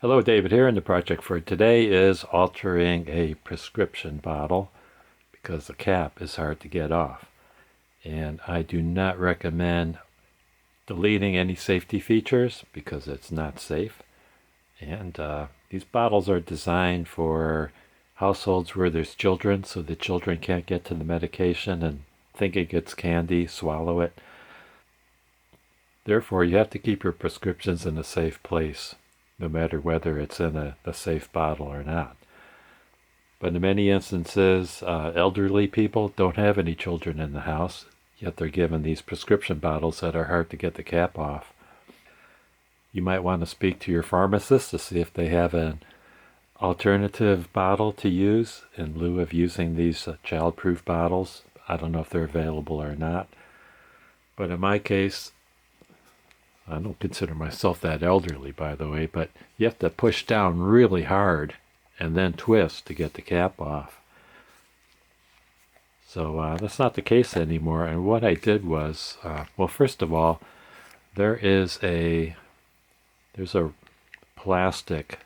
Hello, David here, and the project for today is altering a prescription bottle because the cap is hard to get off. And I do not recommend deleting any safety features because it's not safe. And these bottles are designed for households where there's children, so the children can't get to the medication and thinking it's candy, swallow it. Therefore, you have to keep your prescriptions in a safe place, no matter whether it's in a safe bottle or not. But in many instances, elderly people don't have any children in the house, yet they're given these prescription bottles that are hard to get the cap off. You might want to speak to your pharmacist to see if they have an alternative bottle to use in lieu of using these child-proof bottles. I don't know if they're available or not. But in my case, I don't consider myself that elderly, by the way, but you have to push down really hard and then twist to get the cap off. So that's not the case anymore. And what I did was, well, first of all, there's a plastic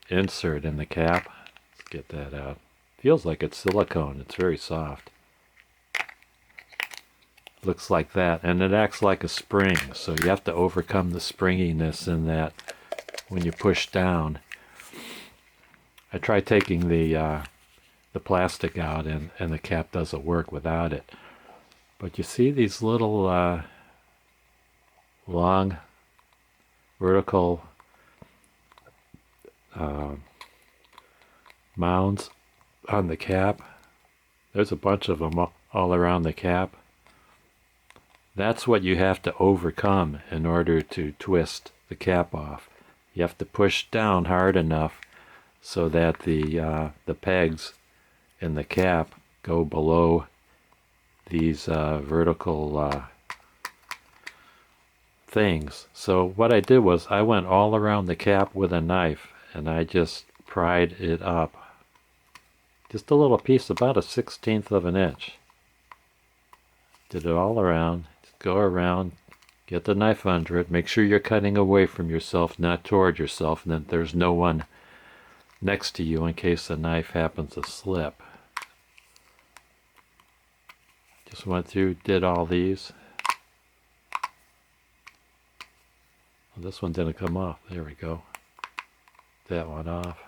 insert in the cap. Let's get that out. Feels like it's silicone. It's very soft. Looks like that, and it acts like a spring, so you have to overcome the springiness in that when you push down. I tried taking the plastic out, and the cap doesn't work without it. But you see these little long vertical mounds on the cap. There's a bunch of them all around the cap. That's what you have to overcome in order to twist the cap off. You have to push down hard enough so that the pegs in the cap go below these vertical things. So what I did was I went all around the cap with a knife and I just pried it up. Just a little piece, about a 1/16 of an inch. Did it all around. Go around, get the knife under it, make sure you're cutting away from yourself, not toward yourself, and that there's no one next to you in case the knife happens to slip. Just went through, did all these. Well, this one didn't come off. There we go. That one off.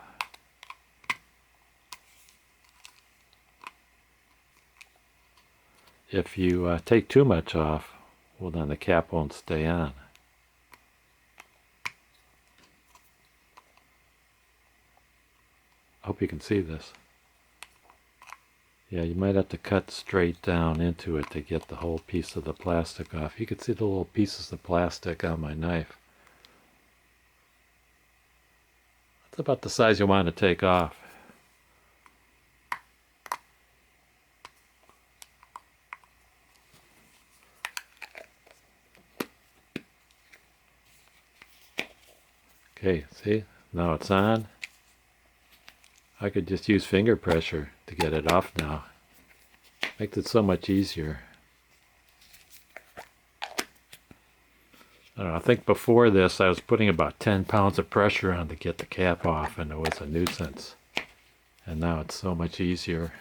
If you take too much off, well, then the cap won't stay on. I hope you can see this. Yeah, you might have to cut straight down into it to get the whole piece of the plastic off. You can see the little pieces of plastic on my knife. That's about the size you want to take off. Okay, see? Now it's on. I could just use finger pressure to get it off now. Makes it so much easier. I don't know, I think before this I was putting about 10 pounds of pressure on to get the cap off, and it was a nuisance. And now it's so much easier.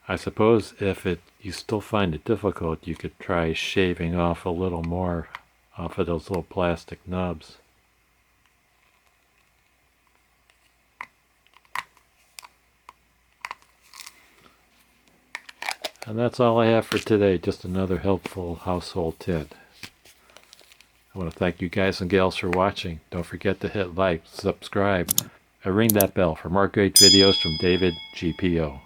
I suppose if you still find it difficult, you could try shaving off a little more off of those little plastic nubs. And that's all I have for today, just another helpful household tip. I want to thank you guys and gals for watching. Don't forget to hit like, subscribe, and ring that bell for more great videos from David GPO.